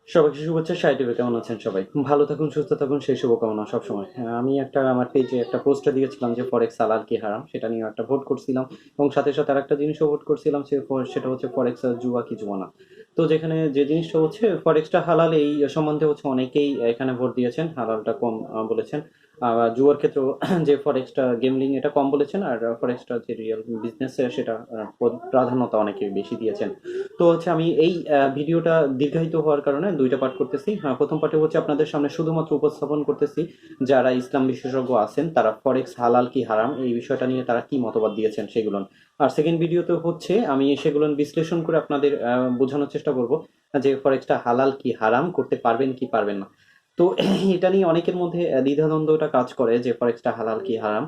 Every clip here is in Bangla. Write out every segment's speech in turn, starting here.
সবাইকে শুভেচ্ছা। SahedTube কেমন আছেন সবাই? ভালো থাকুন, সুস্থ থাকুন, সেই শুভকামনা সবসময়। আমি আমার পেজে একটা পোস্টে দিয়েছিলাম যে ফরেক্স হালাল কি হারাম, সেটা নিয়ে একটা ভোট করছিলাম এবং সাথে সাথে আরেকটা জিনিসও ভোট করছিলাম, সেটা হচ্ছে ফরেক্স জুয়া কি জুয়া না। তো যেখানে যে জিনিসটা হচ্ছে ফরেক্সটা হালাল, এই সম্বন্ধে হচ্ছে অনেকেই এখানে ভোট দিয়েছেন, হালালটা কম বলেছেন। আবার জুয়ার ক্ষেত্রেও যে ফরেক্সটা গেমলিং এটা কম বলেছেন, আর ফরেক্সটা যে রিয়েল বিজনেস সেটা প্রাধান্যতা অনেকে বেশি দিয়েছেন। তো হচ্ছে আমি এই ভিডিওটা দীর্ঘায়িত হওয়ার কারণে দুইটা পার্ট করতেছি। প্রথম পার্টে হচ্ছে আপনাদের সামনে শুধুমাত্র উপস্থাপন করতেছি যারা ইসলাম বিশেষজ্ঞ আছেন, তারা ফরেক্স হালাল কি হারাম এই বিষয়টা নিয়ে তারা কি মতবাদ দিয়েছেন সেগুলো। আর সেকেন্ড ভিডিওতে হচ্ছে আমি সেগুলো বিশ্লেষণ করে আপনাদের বোঝানোর চেষ্টা করব যে ফরেক্সটা হালাল কি হারাম, করতে পারবেন কি পারবেন না। তো এটা নিয়ে অনেকের মধ্যে দ্বিধাদ্বন্দ্বটা কাজ করে যে ফরেক্সটা হালাল কি হারাম।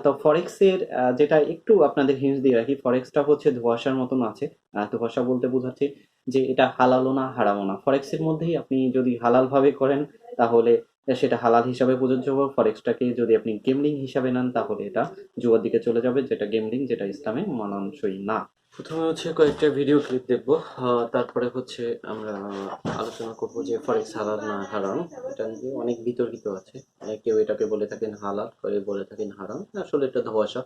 তো ফরেক্সের যেটা একটু আপনাদের হিন্টস দিয়ে রাখি, ফরেক্সটা হচ্ছে ধোঁয়াশার মতন আছে। ধোঁয়াশা বলতে বোঝাচ্ছি যে এটা হালালও না হারামও না। ফরেক্সের মধ্যেই আপনি যদি হালাল ভাবে করেন তাহলে সেটা হালাল হিসাবে প্রযোজ্য হবে। ফরেক্সটাকে যদি আপনি গেমলিং হিসাবে নেন তাহলে এটা জুয়ার দিকে চলে যাবে, যেটা গেমলিং, যেটা ইসলামে মানানসই না। প্রথমে হচ্ছে কয়েকটা ভিডিও ক্লিপ দেখবো, তারপরে হচ্ছে আমরা আলোচনা করবো যে ফরেক্স হালাল না হারাম। এটা নিয়ে অনেক বিতর্কিত আছে। কেউ এটাকে বলে থাকেন হালাল, কেউ বলে থাকেন হারাম, আসলে এটা ধোঁয়াশা।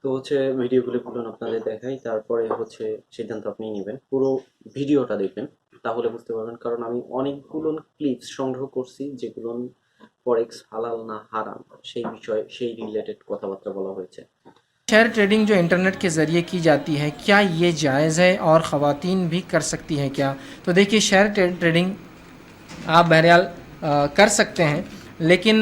তো হচ্ছে ভিডিও ক্লিপগুলো আপনাদের দেখাই, তারপরে হচ্ছে সিদ্ধান্ত আপনি নেবেন। পুরো ভিডিওটা দেখবেন, তাহলে বুঝতে পারবেন, কারণ আমি অনেকগুলো ক্লিপস সংগ্রহ করছি যেগুলো ফরেক্স হালাল না হারাম সেই বিষয়ে, সেই রিলেটেড কথাবার্তা বলা হয়েছে। शेयर ट्रेडिंग जो इंटरनेट के ज़रिए की जाती है, क्या ये जायज़ है और ख़वातीन भी कर सकती हैं क्या? तो देखिए, शेयर ट्रेडिंग आप बहरहाल कर सकते हैं, लेकिन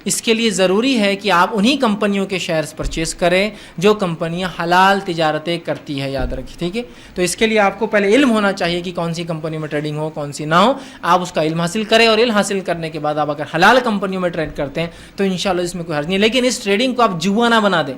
इसके लिए ज़रूरी है कि आप उन्हीं कंपनियों के शेयर्स परचेज़ करें जो कंपनियां हलाल तिजारतें करती है, याद रखिए, ठीक है। तो इसके लिए आपको पहले इल्म होना चाहिए कि कौन सी कंपनी में ट्रेडिंग हो, कौन सी ना हो। आप उसका इल्म हासिल करें और इल्म हासिल करने के बाद आप अगर हलाल कंपनियों में ट्रेड करते हैं तो इंशाल्लाह इसमें कोई हर्ज नहीं। लेकिन इस ट्रेडिंग को आप जुआ ना बना दें।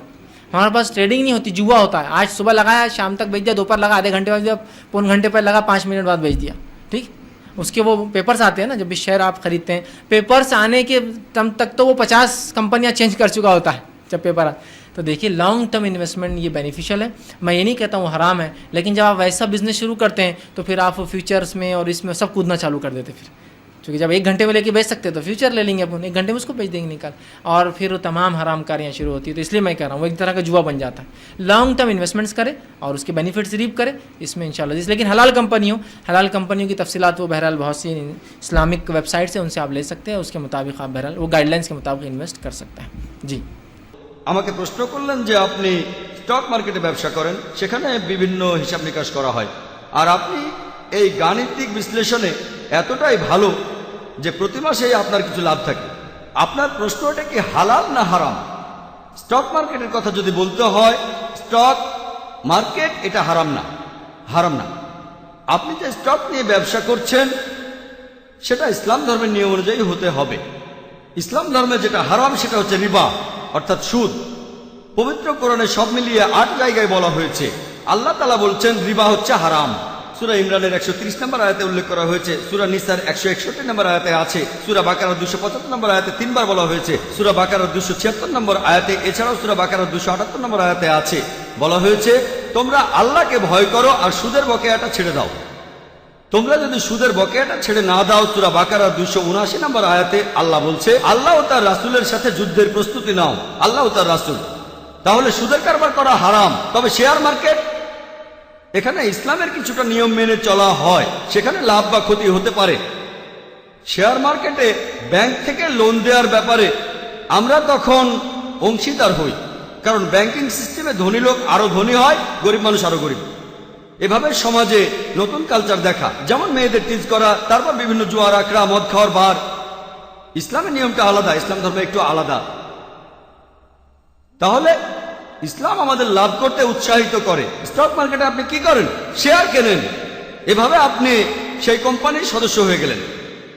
हमारे पास ट्रेडिंग नहीं होती, जुआ होता है। आज सुबह लगाया, शाम तक बेच दिया, दोपहर लगा, आधे घंटे बाद दिया, पौन घंटे पर लगा, 5 मिनट बाद बेच दिया, ठीक। उसके वो पेपर्स आते हैं ना, जब भी शेयर आप खरीदते हैं, पेपर्स आने के तब तक तो वो 50 कंपनियां चेंज कर चुका होता है जब पेपर आ। तो देखिए, लॉन्ग टर्म इन्वेस्टमेंट ये बेनिफिशियल है। मैं ये नहीं कहता हूँ हराम है, लेकिन जब आप वैसा बिजनेस शुरू करते हैं तो फिर आप फ्यूचर्स में और इसमें सब कूदना चालू कर देते फिर। क्योंकि जब 1 घंटे में लेके बेच सकते हैं तो फ्यूचर ले लेंगे अपन, 1 घंटे में उसको बेच देंगे निकाल, और फिर तमाम हराम कारियाँ शुरू होती है। तो इसलिए मैं कह रहा हूँ वो एक तरह का जुआ बन जाता है। लॉन्ग टर्म इन्वेस्टमेंट्स करें और उसके बेनिफिट्स रीप करें, इसमें इंशाल्लाह। लेकिन हलाल कंपनियों की तफसीलात वो बहरहाल बहुत सी इस्लामिक वेबसाइट से उनसे आप ले सकते हैं, उसके मुताबिक आप बहरहाल वो गाइडलाइंस के मुताबिक इन्वेस्ट कर सकते हैं। जी, আমাকে প্রশ্ন করলেন যে আপনি স্টক মার্কেটে ব্যবসা করেন, সেখানে বিভিন্ন হিসাব নিকাশ করা হয়, আর আপনি এই গাণিতিক বিশ্লেষণে এতটাই ভালো যে প্রতি মাসেই আপনার কিছু লাভ থাকে। আপনার প্রশ্নটা কি হালাল না হারাম? স্টক মার্কেটের কথা যদি বলতে হয়, স্টক মার্কেট এটা হারাম না, হারাম না। আপনি যে স্টক নিয়ে ব্যবসা করছেন সেটা ইসলাম ধর্মের নিয়ম অনুযায়ী হতে হবে। ইসলাম ধর্মে যেটা হারাম সেটা হচ্ছে রিবা, অর্থাৎ সুদ। পবিত্র কোরআনে সব মিলিয়ে 8 জায়গায় বলা হয়েছে। আল্লাহ তাআলা বলছেন রিবা হচ্ছে হারাম। সূরা ইমরানের 130 নম্বর আয়াতে উল্লেখ করা হয়েছে, সূরা নিসার 161 নম্বর আয়াতে আছে, সূরা বাকারার 275 নম্বর আয়াতে 3 বার বলা হয়েছে, সূরা বাকারার 276 নম্বর আয়াতে, এছাড়াও সূরা বাকারার 278 নম্বর আয়াতে আছে, বলা হয়েছে তোমরা আল্লাহকে ভয় করো আর সুদের বকেয়াটা ছেড়ে দাও। তোমরা যদি সুদের বকেয়াটা ছেড়ে না দাও, সূরা বাকারার 279 নম্বর আয়াতে আল্লাহ বলছে আল্লাহ ও তার রাসূলের সাথে যুদ্ধের প্রস্তুতি নাও, আল্লাহ ও তার রাসূল। তাহলে সুদের কারবার করা হারাম। তবে শেয়ার মার্কেট, এখানে ইসলামের কিছুটা নিয়ম মেনে চলা হয়, সেখানে লাভ বা ক্ষতি হতে পারে। শেয়ার মার্কেটে ব্যাংক থেকে লোন দেওয়ার ব্যাপারে আমরা তখন অংশীদার হই, কারণ ব্যাংকিং সিস্টেমে ধনী লোক আরো ধনী হয়, গরিব মানুষ আরো গরিব। এভাবে সমাজে নতুন কালচার দেখা, যেমন মেয়েদের টিজ করা, তারপর বিভিন্ন জুয়ার আখড়া, মদ খাওয়ার বার। ইসলামের নিয়মটা আলাদা, ইসলাম ধর্ম একটু আলাদা। তাহলে ইসলাম আমাদের লাভ করতে উৎসাহিত করে। স্টক মার্কেটে আপনি কি করেন? শেয়ার কেনেন। এভাবে আপনি সেই কোম্পানির সদস্য হয়ে গেলেন,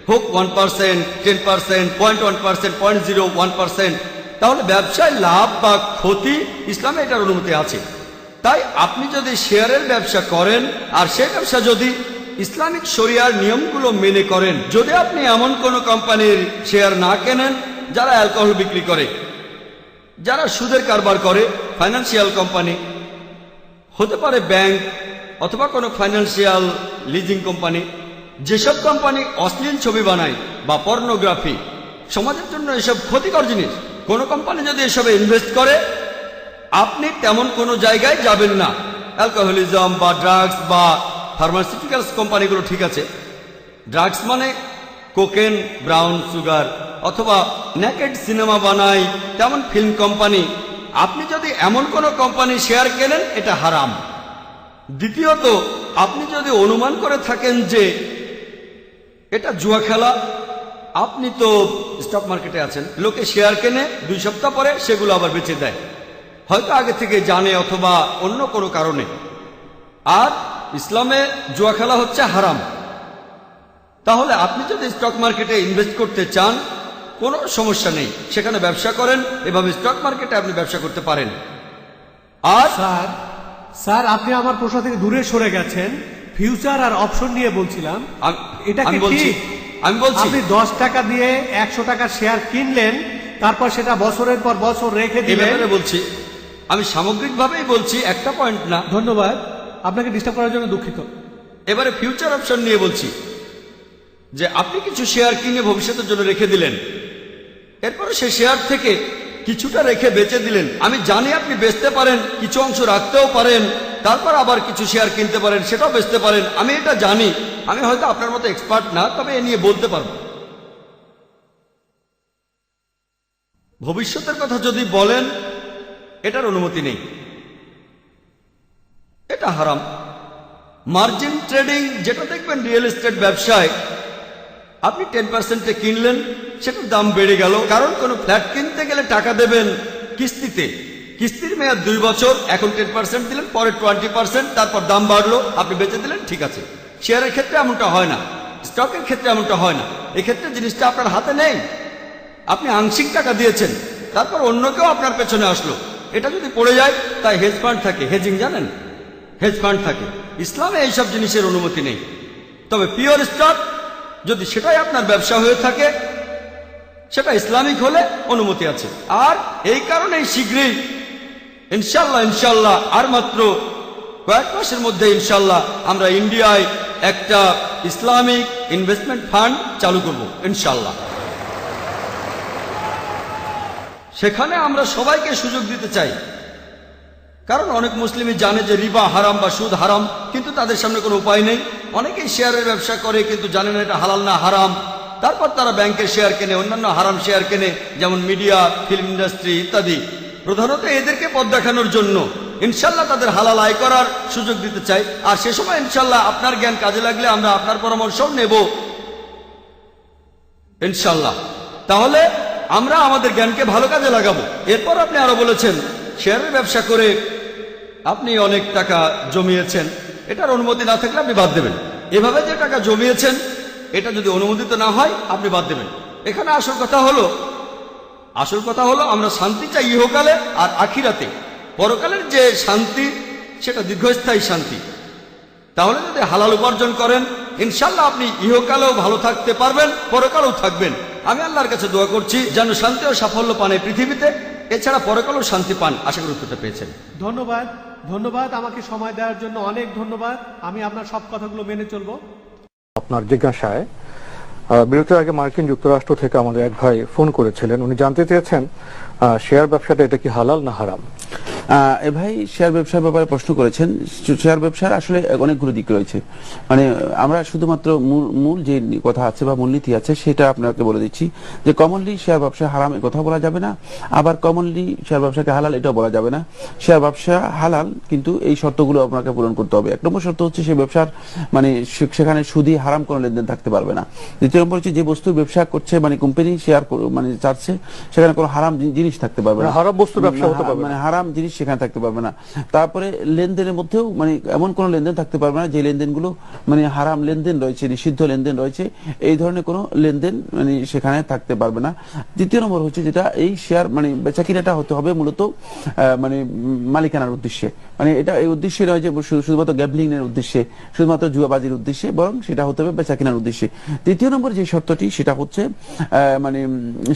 হোক 1%, 10%, 0.1%, 0.01%। তাহলে ব্যবসায় লাভ বা ক্ষতি ইসলামে এটার অনুমতি আছে। তাই আপনি যদি শেয়ারের ব্যবসা করেন আর সেই ব্যবসা যদি ইসলামিক শরিয়ার নিয়মগুলো মেনে করেন, যদি আপনি এমন কোন কোম্পানির শেয়ার না কেনেন যারা অ্যালকোহল বিক্রি করে, যারা সুদের কারবার করে, ফাইন্যান্সিয়াল কোম্পানি হতে পারে, ব্যাংক অথবা কোনো ফাইন্যান্সিয়াল লিজিং কোম্পানি, যেসব কোম্পানি অশ্লীল ছবি বানায় বা পর্নোগ্রাফি, সমাজের জন্য এসব ক্ষতিকর জিনিস, কোনো কোম্পানি যদি এসবে ইনভেস্ট করে আপনি তেমন কোনো জায়গায় যাবেন না। অ্যালকোহলিজম বা ড্রাগস বা ফার্মাসিউটিক্যালস কোম্পানিগুলো ঠিক আছে, ড্রাগস মানে কোকেন, ব্রাউন সুগার অথবা নেকেড সিনেমা বানায় তেমন ফিল্ম কোম্পানি, আপনি যদি এমন কোনো কোম্পানি শেয়ার কেনেন এটা হারাম। দ্বিতীয়ত, আপনি যদি অনুমান করে থাকেন যে এটা জুয়া খেলা, আপনি তো স্টক মার্কেটে আছেন, লোকে শেয়ার কেনে 2 সপ্তাহ পরে সেগুলো আবার বেচে দেয়, হয়তো আগে থেকে জানে অথবা অন্য কোনো কারণে। আর ইসলামে জুয়া খেলা হচ্ছে হারাম। তাহলে আপনি যদি স্টক মার্কেটে ইনভেস্ট করতে চান কোনো সমস্যা নেই, সেখানে ব্যবসা করেন, এভাবে স্টক মার্কেটে আপনি ব্যবসা করতে পারেন। আর স্যার আপনি আমার প্রশ্ন থেকে দূরে সরে গেছেন, ফিউচার আর অপশন নিয়ে বলছিলাম। এটা কি ঠিক? আমি বলছি আপনি 10 টাকা দিয়ে 100 টাকার শেয়ার কিনলেন, তারপর সেটা বছরের পর বছর রেখে দিলেন। বলছি, আমি সামগ্রিকভাবেই বলছি, একটা পয়েন্ট না। ধন্যবাদ, আপনাকে ডিস্টার্ব করার জন্য দুঃখিত। এবারে ফিউচার অপশন নিয়ে বলছি যে আপনি কিছু শেয়ার কিনে ভবিষ্যতের জন্য রেখে দিলেন, এরপরে সেই শেয়ার থেকে কিছুটা রেখে বেচে দিলেন। আমি জানি আপনি বেচতে পারেন, কিছু অংশ রাখতেও পারেন, তারপর আবার কিছু শেয়ার কিনতে পারেন, সেটাও বেচতে পারেন, আমি এটা জানি। আমি হয়তো আপনার মতো এক্সপার্ট না, তবে এ নিয়ে বলতে পারবো। ভবিষ্যতের কথা যদি বলেন, এটার অনুমতি নেই, এটা হারাম। মার্জিন ট্রেডিং, যেটা দেখবেন রিয়েল এস্টেট ব্যবসায়, আপনি 10%-এ কিনলেন, সেটার দাম বেড়ে গেল, কারণ কোনো ফ্ল্যাট কিনতে গেলে টাকা দেবেন কিস্তিতে, কিস্তির মেয়াদ 2 বছর, এখন 10% দিলেন, পরে 20%, তারপর দাম বাড়লো, আপনি বেচে দিলেন, ঠিক আছে। শেয়ারের ক্ষেত্রে এমনটা হয় না, স্টকের ক্ষেত্রে এমনটা হয় না। এক্ষেত্রে জিনিসটা আপনার হাতে নেই, আপনি আংশিক টাকা দিয়েছেন, তারপর অন্য কেউ আপনার পেছনে আসলো, এটা যদি পড়ে যায়, তাই হেজ ফান্ড থাকে, হেজিং জানেন, হেজ ফান্ড থাকে। ইসলামে এইসব জিনিসের অনুমতি নেই। তবে পিওর স্টক যদি সেটাই আপনার ব্যবসা হয়ে থাকে, সেটা ইসলামিক হলে অনুমতি আছে। আর এই কারণেই শীঘ্রই ইনশাল্লাহ আর মাত্র কয়েক মাসের মধ্যে ইনশাল্লাহ আমরা ইন্ডিয়ায় একটা ইসলামিক ইনভেস্টমেন্ট ফান্ড চালু করব ইনশাল্লাহ। সেখানে আমরা সবাইকে সুযোগ দিতে চাই, কারণ অনেক মুসলিমই জানে যে রিবা হারাম বা সুদ হারাম, কিন্তু তাদের সামনে কোনো উপায় নেই। অনেকেই শেয়ারের ব্যবসা করে কিন্তু জানে না এটা হালাল না হারাম, তারপর তারা ব্যাংকের শেয়ার কেনে, অন্যান্য হারাম শেয়ার কেনে, যেমন মিডিয়া, ফিল্ম ইন্ডাস্ট্রি ইত্যাদি। প্রধানত এদেরকে পথ দেখানোর জন্য ইনশাল্লাহ তাদের হালাল আয় করার সুযোগ দিতে চাই। আর সে সময় ইনশাল্লাহ আপনার জ্ঞান কাজে লাগলে আমরা আপনার পরামর্শও নেব ইনশাল্লাহ। তাহলে আমরা আমাদের জ্ঞানকে ভালো কাজে লাগাবো। এরপর আপনি আরো বলেছেন শেয়ারের ব্যবসা করে আপনি অনেক টাকা জমিয়েছেন, এটার অনুমতি না থাকলে আপনি বাদ দেবেন। এভাবে যে টাকা জমিয়েছেন এটা যদি অনুমোদিত না হয় আপনি বাদ দেবেন। এখানে আসল কথা হলো আমরা শান্তি চাই ইহকালে আর আখিরাতে। পরকালের যে শান্তি সেটা দীর্ঘস্থায়ী শান্তি। তাহলে যদি হালাল উপার্জন করেন ইনশাল্লাহ আপনি ইহকালেও ভালো থাকতে পারবেন, পরকালেও থাকবেন। আমি আল্লাহর কাছে দোয়া করছি যেন শান্তি ও সাফল্য পান এই পৃথিবীতে, এছাড়া পরকালেও শান্তি পান। আশা করি উত্তরটা পেয়েছেন। ধন্যবাদ, আমাকে সময় দেওয়ার জন্য অনেক ধন্যবাদ। আমি আপনার সব কথাগুলো মেনে চলবো। আপনার জিজ্ঞাসায় বিরতির আগে মার্কিন যুক্তরাষ্ট্র থেকে আমাদের এক ভাই ফোন করেছিলেন, উনি জানতে চেয়েছেন শেয়ার ব্যবসাটা এটা কি হালাল না হারাম। এ ভাই শেয়ার ব্যবসার ব্যাপারে প্রশ্ন করেছেন। শেয়ার ব্যবসার আসলে অনেকগুলো দিক রয়েছে, মানে আমরা শুধুমাত্র মূল যে কথা আছে বা মূলনীতি আছে সেটা আপনাকে বলে দিচ্ছি যে কমনলি শেয়ার ব্যবসা হারাম এ কথা বলা যাবে না, আবার কমনলি শেয়ার ব্যবসাকে হালাল এটাও বলা যাবে না। শেয়ার ব্যবসা হালাল, কিন্তু এই শর্তগুলো আপনাকে পূরণ করতে হবে। 1 নম্বর শর্ত হচ্ছে সেই ব্যবসার মানে সেখানে সুদি হারাম কোনো লেনদেন থাকতে পারবে না। 2 নম্বর হচ্ছে যে বস্তুর ব্যবসা করছে মানে কোম্পানি শেয়ার মানে চাচ্ছে সেখানে কোনো হারাম জিনিস থাকতে পারবে না, হারাম বস্তুর ব্যবসা হতে পারবে না, মানে হারাম জিনিস সেখানে থাকতে পারবে না। তারপরে লেনদেনের মধ্যেও মানে এমন কোন লেনদেন থাকতে পারবে না যে লেনদেনগুলো মানে হারাম লেনদেন রয়েছে, নিষিদ্ধ লেনদেন রয়েছে, এই ধরনের কোনো লেনদেন মানে সেখানে থাকতে পারবে না। 3 নম্বর হচ্ছে যেটা এই শেয়ার মানে বেচা কিনাটা হতে হবে মূলত মানে মালিকানার উদ্দেশ্যে, মানে এটা এই উদ্দেশ্যে নয় যে শুধুমাত্র গ্যাম্বলিং এর উদ্দেশ্যে, শুধুমাত্র জুয়াবাজির উদ্দেশ্যে, বরং সেটা হতে হবে বেচা কিনার উদ্দেশ্যে। 3 নম্বর যে শর্তটি সেটা হচ্ছে মানে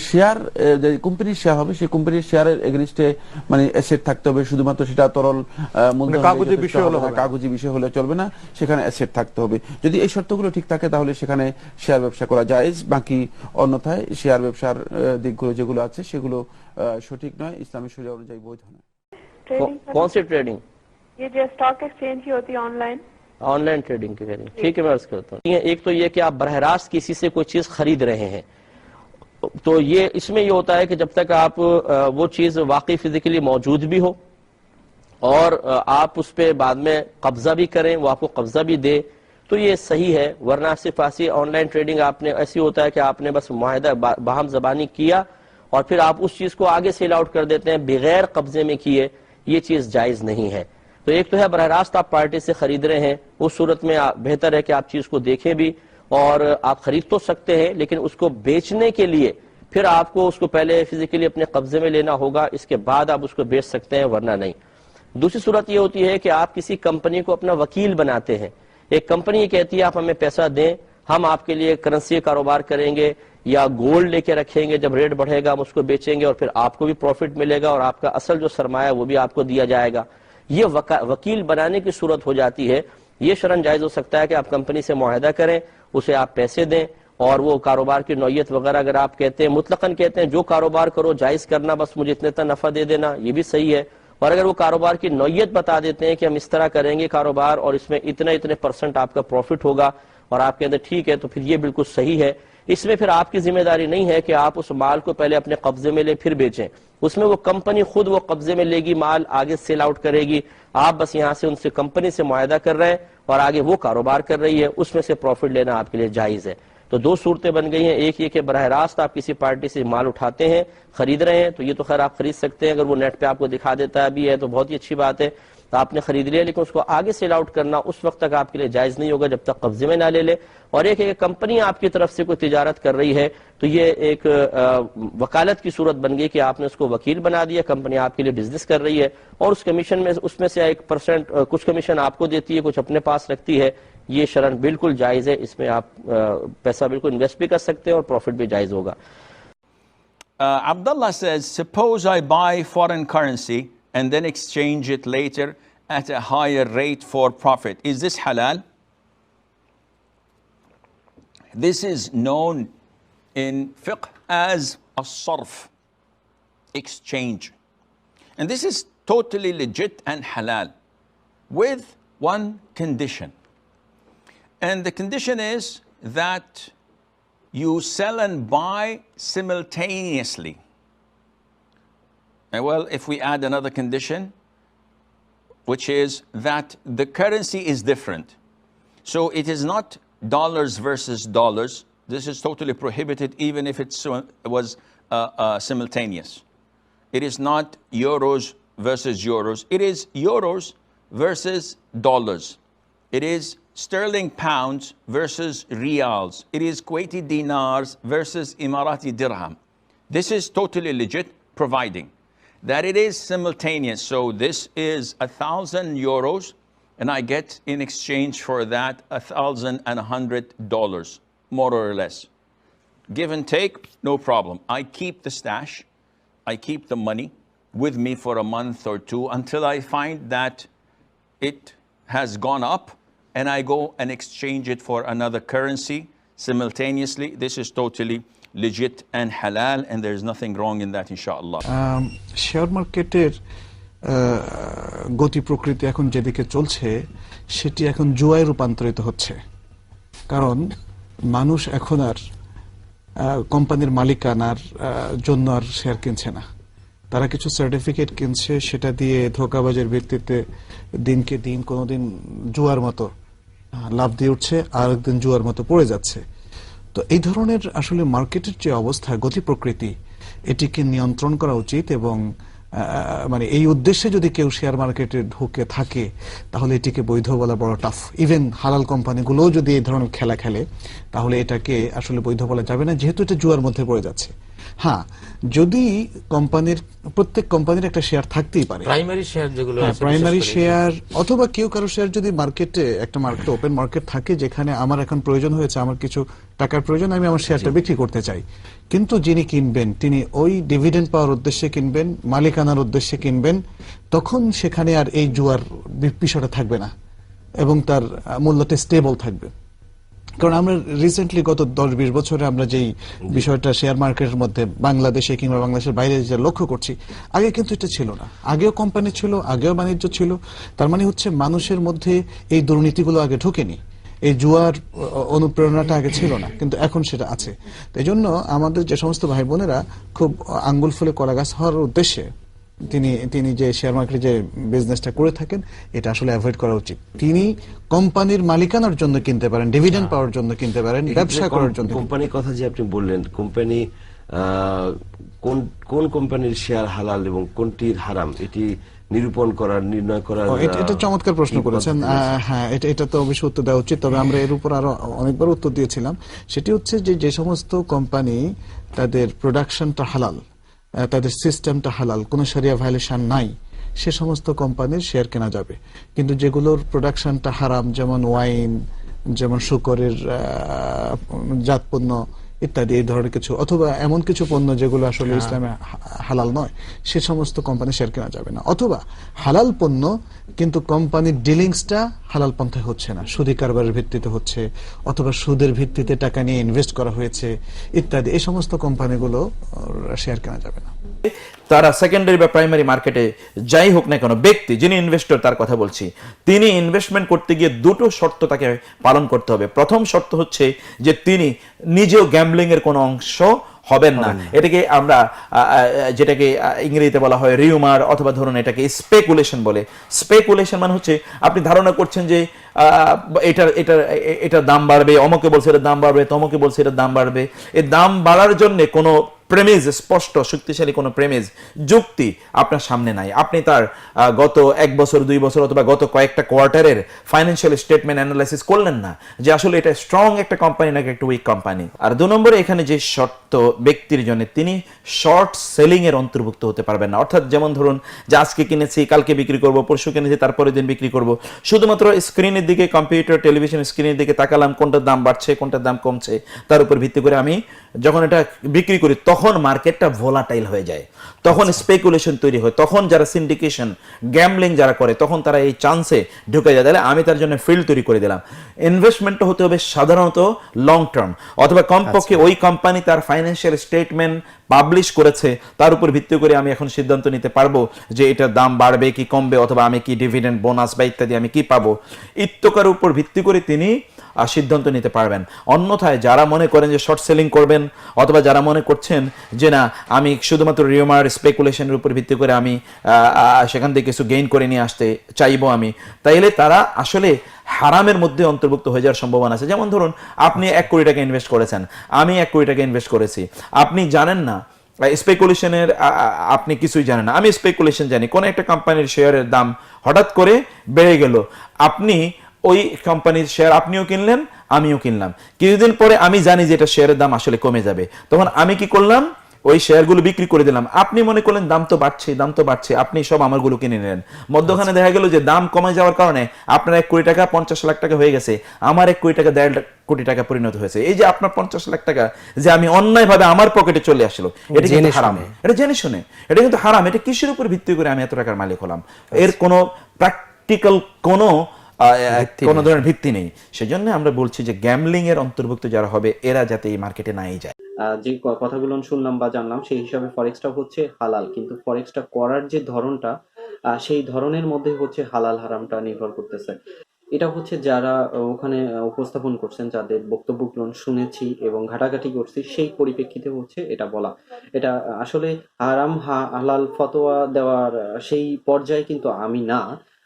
শেয়ার যে কোম্পানির শেয়ার হবে সেই কোম্পানির শেয়ারের এগেইনস্টে মানে অ্যাসেট থাকতে থাকতে হবে, শুধুমাত্র সেটা তরল মূলধন কাগজের বিষয় হলে হবে না। কাগজী বিষয় হলে চলবে না, সেখানে অ্যাসেট থাকতে হবে। যদি এই শর্তগুলো ঠিক থাকে তাহলে সেখানে শেয়ার ব্যবসা করা জায়েজ। বাকি অন্যথায় শেয়ার ব্যবসার দিকগুলো যেগুলো আছে সেগুলো সঠিক নয়, ইসলামী শরিয়া অনুযায়ী বৈধ নয়। कौन सी ट्रेडिंग? ये जो स्टॉक एक्सचेंज की होती है ऑनलाइन। ऑनलाइन ट्रेडिंग की करें, ठीक है मैं अर्ज करता हूँ। एक तो ये कि आप बरह रास्त किसी से कोई चीज खरीद रहे हैं, तो ये इसमें ये होता है कि जब तक आप वो चीज वाकई फिजिकली मौजूद भी हो और आप उस पर बाद में कब्जा भी करें, वो आपको कब्जा भी दे, तो ये सही है। वरना सिर्फ ऐसी ऑनलाइन ट्रेडिंग आपने ऐसी होता है कि आपने बस मुआहदा बाहम जबानी किया और फिर आप उस चीज को आगे सेल आउट कर देते हैं बगैर कब्जे में किए, ये चीज जायज नहीं है। तो एक तो है बरह रास्त आप पार्टी से खरीद रहे हैं, उस सूरत में बेहतर है कि आप चीज को देखें भी, और आप खरीद तो सकते हैं लेकिन उसको बेचने के लिए फिर आपको उसको पहले फिजिकली अपने कब्जे में लेना होगा, इसके बाद आप उसको बेच सकते हैं, वरना नहीं। दूसरी सूरत ये होती है कि आप किसी कंपनी को अपना वकील बनाते हैं। एक कंपनी ये कहती है आप हमें पैसा दें, हम आपके लिए करेंसी कारोबार करेंगे या गोल्ड लेके रखेंगे, जब रेट बढ़ेगा हम उसको बेचेंगे और फिर आपको भी प्रॉफिट मिलेगा और आपका असल जो सरमाया वो भी आपको दिया जाएगा। ये वकील बनाने की सूरत हो जाती है। ये शरन जायज हो सकता है कि आप कंपनी से मुआहदा करें, उसे आप पैसे दें और वो कारोबार की नौयत वगैरह अगर आप कहते हैं मुतलकन कहते हैं जो कारोबार करो जायज करना, बस मुझे इतना इतना नफा दे देना, ये भी सही है। और अगर वो कारोबार की नौयत बता देते हैं कि हम इस तरह करेंगे कारोबार और इसमें इतने इतने % आपका प्रॉफिट होगा और आप कहते हैं ठीक है, तो फिर ये बिल्कुल सही है। इसमें फिर आपकी जिम्मेदारी नहीं है कि आप उस माल को पहले अपने कब्जे में ले फिर बेचें, उसमें वो कंपनी खुद वो कब्जे में लेगी, माल आगे सेल आउट करेगी, आप बस यहाँ से उनसे कंपनी से मुआहदा कर रहे हैं और आगे वो कारोबार कर रही है, उसमें से प्रॉफिट लेना आपके लिए जायज है। तो दो सूरतें बन गई हैं, एक ये कि बरह रास्त आप किसी पार्टी से माल उठाते हैं, खरीद रहे हैं, तो ये तो खैर आप खरीद सकते हैं, अगर वो नेट पे आपको दिखा देता है भी है तो बहुत ही अच्छी बात है, तो आपने खरीद लिया, लेकिन उसको आगे सेल आउट करना उस वक्त तक आपके लिए जायज नहीं होगा जब तक कब्जे में ना ले ले। और एक कंपनी आपकी तरफ से कोई तिजारत कर रही है तो ये एक वकालत की सूरत बन गई कि आपने उसको वकील बना दिया, कंपनी आपके लिए बिजनेस कर रही है और उस कमीशन में उसमें से 1% कुछ कमीशन आपको देती है, कुछ अपने पास रखती है। ये शरन बिल्कुल जायज है, इसमें आप पैसा बिल्कुल इन्वेस्ट भी कर सकते हैं और प्रॉफिट भी जायज होगा। Abdullah says, suppose I buy foreign currency and then exchange it later at a higher rate for profit. Is this halal? This is known in fiqh as a sarf, exchange. And this is totally legit and halal with one condition. And the condition is that you sell and buy simultaneously. Well, if we add another condition, which is that the currency is different. So it is not dollars versus dollars. This is totally prohibited even if it was simultaneous. It is not euros versus euros. It is euros versus dollars. It is sterling pounds versus riyals. It is Kuwaiti dinars versus Emirati dirham. This is totally legit, providing that it is simultaneous. So this is 1,000 euros and I get in exchange for that $1,100, more or less. Give and take, no problem. I keep the stash, I keep the money with me for a month or two until I find that it has gone up and I go and exchange it for another currency simultaneously. This is totally legit and halal and there is nothing wrong in that, inshallah. Share মার্কেটের গতি প্রকৃতি এখন যেদিকে চলছে সেটি এখন জুয়ায় রূপান্তরিত হচ্ছে, কারণ মানুষ এখন আর কোম্পানির মালিকানার জন্য আর শেয়ার কিনছে না, তারা কিছু সার্টিফিকেট কিনছে, সেটা দিয়ে ধোঁকাবাজের ভিত্তিতে দিনকে দিন কোনোদিন জুয়ার মতো লাভ দিয়ে উঠছে আর একদিন জুয়ার মতো পড়ে যাচ্ছে। তো এই ধরনের আসলে মার্কেটের যে অবস্থা, গতি প্রকৃতি, এটিকে নিয়ন্ত্রণ করা উচিত এবং মানে এই উদ্দেশ্যে যদি কেউ শেয়ার মার্কেটে ঢুকে থাকে তাহলে এটিকে বৈধ বলা বড় টাফ। ইভেন হালাল কোম্পানিগুলোও যদি এই ধরনের খেলা খেলে তাহলে এটাকে আসলে বৈধ বলা যাবে না, যেহেতু এটা জুয়ার মধ্যে পড়ে যাচ্ছে। হ্যাঁ, যদি প্রত্যেক কোম্পানির একটা শেয়ার থাকতেই পারে, প্রাইমারি শেয়ার যেগুলো, প্রাইমারি শেয়ার, অথবা কেউ কারো শেয়ার যদি মার্কেটে একটা ওপেন মার্কেট থাকে যেখানে আমার এখন প্রয়োজন হয়েছে আমার কিছু টাকার প্রয়োজন, আমি আমার শেয়ারটা বিক্রি করতে চাই। কিন্তু যিনি কিনবেন তিনি ওই ডিভিডেন্ড পাওয়ার উদ্দেশ্যে কিনবেন, মালিকানার উদ্দেশ্যে কিনবেন, তখন সেখানে আর এই জুয়ার বিষয়টা থাকবে না এবং তার মূল্যটা স্টেবল থাকবে। কারণ আমরা রিসেন্টলি গত 10-20 বছরে আমরা যেই বিষয়টা শেয়ার মার্কেটের মধ্যে বাংলাদেশে কিংবা বাংলাদেশের বাইরে যে লক্ষ্য করছি, আগে কিন্তু এটা ছিল না। আগেও কোম্পানি ছিল, আগেও বাণিজ্য ছিল। তার মানে হচ্ছে মানুষের মধ্যে এই দুর্নীতিগুলো আগে ঢোকেনি, এই জুয়ার অনুপ্রেরণাটা আগে ছিল না, কিন্তু এখন সেটা আছে। এই জন্য আমাদের যে সমস্ত ভাই বোনেরা খুব আঙ্গুল ফুলে কলা গাছ হওয়ার উদ্দেশ্যে তিনি যে শেয়ার মার্কেটে যে বিজনেসটা করে থাকেন, এটা আসলে অ্যাভয়েড করা উচিত। তিনি কোম্পানির মালিকানার জন্য কিনতে পারেন, ডিভিডেন্ড পাওয়ার জন্য কিনতে পারেন, ব্যবসা করার জন্য। কোম্পানির কথা যে আপনি বললেন, কোম্পানি কোন কোন কোম্পানির শেয়ার হালাল এবং কোনটির হারাম, এটি নিরূপণ করার, নির্ণয় করার, এটা চমৎকার প্রশ্ন করেছেন। হ্যাঁ, এটা তো অবশ্যই উত্তর দেওয়া উচিত, তবে আমরা এর উপর আরো অনেকবার উত্তর দিয়েছিলাম। সেটি হচ্ছে যে সমস্ত কোম্পানি তাদের প্রোডাকশনটা হালাল, তাদের সিস্টেমটা হালাল, কোনো শরিয়া ভায়োলেশন নাই, সে সমস্ত কোম্পানির শেয়ার কেনা যাবে। কিন্তু যেগুলোর প্রোডাকশনটা হারাম, যেমন ওয়াইন, যেমন শুকরের জাত পণ্য ইত্যাদি, এই ধরনের কিছু, অথবা এমন কিছু পণ্য যেগুলো আসলে ইসলামে হালাল নয়, সে সমস্ত কোম্পানি শেয়ার কেনা যাবে না। অথবা হালাল পণ্য কিন্তু কোম্পানির ডিলিংসটা হালাল পন্থায় হচ্ছে না, সুদি কারবারের ভিত্তিতে হচ্ছে, অথবা সুদের ভিত্তিতে টাকা নিয়ে ইনভেস্ট করা হয়েছে ইত্যাদি, এই সমস্ত কোম্পানিগুলো শেয়ার কেনা যাবে না। তারা সেকেন্ডারি বা প্রাইমারি মার্কেটে যাই হোক না কেন, ব্যক্তি যিনি ইনভেস্টর তার কথা বলছি, তিনি ইনভেস্টমেন্ট করতে গিয়ে দুটো শর্ত তাকে পালন করতে হবে। প্রথম শর্ত হচ্ছে যে তিনি নিজেও গ্যাম্বলিং এর কোনো অংশ হবেন না। এটাকে আমরা যেটাকে ইংরেজিতে বলা হয় রিউমার, অথবা ধরুন এটাকে স্পেকুলেশন বলে। স্পেকুলেশন মানে হচ্ছে আপনি ধারণা করছেন যে এটার দাম বাড়বে, অমকে বলছে এটার দাম বাড়বে, তমকে বলছে এটার দাম বাড়বে। এই দাম বাড়ার জন্য কোনো প্রেমিজ, স্পষ্ট শক্তিশালী কোনো প্রেমিজ, যুক্তি আপনার সামনে নাই। আপনি তার গত 1 বছর 2 বছর অথবা গত কয়েকটা কোয়ার্টারের ফাইন্যান্সিয়াল স্টেটমেন্ট অ্যানালাইসিস করলেন না যে আসলে এটা স্ট্রং একটা কোম্পানি নাকি একটা উইক কোম্পানি। আর 2 নম্বরে এখানে যে শর্ত ব্যক্তির জন্য, তিনি শর্ট সেলিং এর অন্তর্ভুক্ত হতে পারবেন না। অর্থাৎ যেমন ধরুন যে আজকে কিনেছি কালকে বিক্রি করব, পরশু কিনেছি তারপরের দিন বিক্রি করব, শুধুমাত্র স্ক্রিনের দিকে, কম্পিউটার টেলিভিশন স্ক্রিনের দিকে তাকালাম, কোনটার দাম বাড়ছে কোনটার দাম কমছে, তার উপর ভিত্তি করে আমি যখন এটা বিক্রি করি তখন মার্কেটটা ভোলাটাইল হয়ে যায়, তখন স্পেকুলেশন তৈরি হয়, তখন যারা সিন্ডিকেশন গ্যাম্বলিং যারা করে তখন তারা এই চান্সে ঢুকে যায়। তাহলে আমি তার জন্য ফিল্ড তৈরি করে দিলাম। ইনভেস্টমেন্টটা হতে হবে সাধারণত লং টার্ম, অথবা কমপক্ষে ওই কোম্পানি তার ফাইন্যান্সিয়াল স্টেটমেন্ট পাবলিশ করেছে, তার উপর ভিত্তি করে আমি এখন সিদ্ধান্ত নিতে পারবো যে এটার দাম বাড়বে কি কমবে, অথবা আমি কি ডিভিডেন্ড, বোনাস বা ইত্যাদি আমি কি পাবো, ইত্যাকার উপর ভিত্তি করে তিনি সিদ্ধান্ত নিতে পারবেন। অন্যথায় যারা মনে করেন যে শর্ট সেলিং করবেন, অথবা যারা মনে করছেন যে না আমি শুধুমাত্র রিউমার স্পেকুলেশনের উপর ভিত্তি করে আমি সেখান থেকে কিছু গেইন করে নিয়ে আসতে চাইবো আমি, তাইলে তারা আসলে হারামের মধ্যে অন্তর্ভুক্ত হয়ে যাওয়ার সম্ভাবনা আছে। যেমন ধরুন আপনি 1 কোটি টাকা ইনভেস্ট করেছেন, আমি 1 কোটি টাকা ইনভেস্ট করেছি, আপনি জানেন না স্পেকুলেশনের, আপনি কিছুই জানেন না, আমি স্পেকুলেশন জানি, কোন একটা কোম্পানির শেয়ারের দাম হঠাৎ করে বেড়ে গেল, আপনি ওই কোম্পানির শেয়ার আপনিও কিনলেন আমিও কিনলাম, কিছুদিন পরে আমি জানি যে এটা শেয়ারের দাম আসলে কমে যাবে, তখন আমি কি করলাম, ওই শেয়ারগুলো বিক্রি করে দিলাম। আপনি মনে করলেন দাম তো বাড়ছে, আপনি সব আমারগুলো কিনে নিলেন। মধ্যখানে দেখা গেল যে দাম কমে যাওয়ার কারণে আপনার 1 কোটি টাকা 50 লাখ টাকা হয়ে গেছে, আমার 1 কোটি টাকা 1.5 কোটি টাকা পরিণত হয়েছে। এই যে আপনার 50 লাখ টাকা যে আমি অন্যায়ভাবে আমার পকেটে চলে আসলো, এটা কিন্তু হারাম, এটা জেনে শুনে, এটা কিন্তু হারাম। এটা কিসের উপর ভিত্তি করে আমি এত টাকার মালিক হলাম? এর কোনো প্র্যাকটিক্যাল কোনো ধরনের ভিত্তি নেই। সেজন্য আমরা বলছি যে গ্যাম্বলিং এর অন্তর্ভুক্ত যারা হবে এরা যাতে এই মার্কেটে নাই যায়। যে কথাগুলো শুনলাম বা জানলাম সেই হিসাবে ফরেক্সটা হচ্ছে হালাল, কিন্তু ফরেক্সটা করার যে ধরনটা, সেই ধরনের মধ্যে হচ্ছে হালাল হারামটা নির্ভর করতেছে। এটা হচ্ছে যারা ওখানে উপস্থাপন করছেন, যাদের বক্তব্যগুলো শুনেছি এবং ঘাটাঘাটি করছি, সেই পরিপ্রেক্ষিতে হচ্ছে এটা বলা। এটা আসলে হারাম হালাল ফতোয়া দেওয়ার সেই পর্যায়ে কিন্তু আমি না,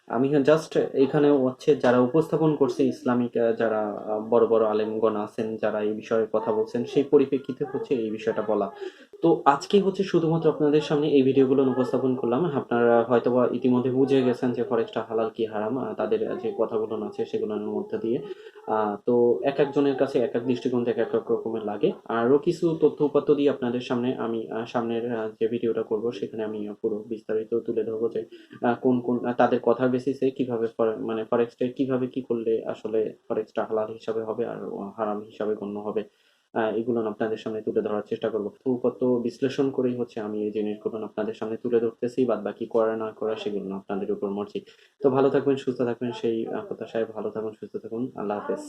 আমি জাস্ট এখানে হচ্ছে যারা উপস্থাপন করছে, ইসলামিক যারা বড় বড় আলেমগণ আছেন যারা এই বিষয়ে কথা বলছেন, সেই পরিপ্রেক্ষিতে হচ্ছে এই বিষয়টা বলা। তো আজকে হচ্ছে শুধুমাত্র আপনাদের সামনে এই ভিডিওগুলো উপস্থাপন করলাম। আপনারা হয়তোবা ইতিমধ্যে বুঝে গেছেন যে ফরেক্সটা হালাল কি হারাম, তাদের যে কথাগুলো আছে সেগুলোর মধ্যে দিয়ে। তো এক একজনের কাছে এক এক দৃষ্টিকোণ থেকে এক এক রকমের লাগে। আরও কিছু তথ্য উপাত্ত দিয়ে আপনাদের সামনে আমি সামনের যে ভিডিওটা করব সেখানে আমি পুরো বিস্তারিত তুলে ধরবো যে কোন কোন তাদের কথার বেসিসে কিভাবে মানে ফরেক্সটা কিভাবে কি করলে আসলে ফরেক্সটা হালাল হিসাবে হবে আর হারাম হিসাবে গণ্য হবে। এগুলো আপনাদের সামনে তুলে ধরার চেষ্টা করবো। তথ্য বিশ্লেষণ করেই হচ্ছে আমি এই জিনিসগুলো আপনাদের সামনে তুলে ধরতেছি, বাদ বাকি করা না করা সেগুলো আপনাদের উপর মর্জি। তো ভালো থাকবেন, সুস্থ থাকবেন, সেই প্রত্যাশায় ভালো থাকুন, সুস্থ থাকুন। আল্লাহ হাফেজ।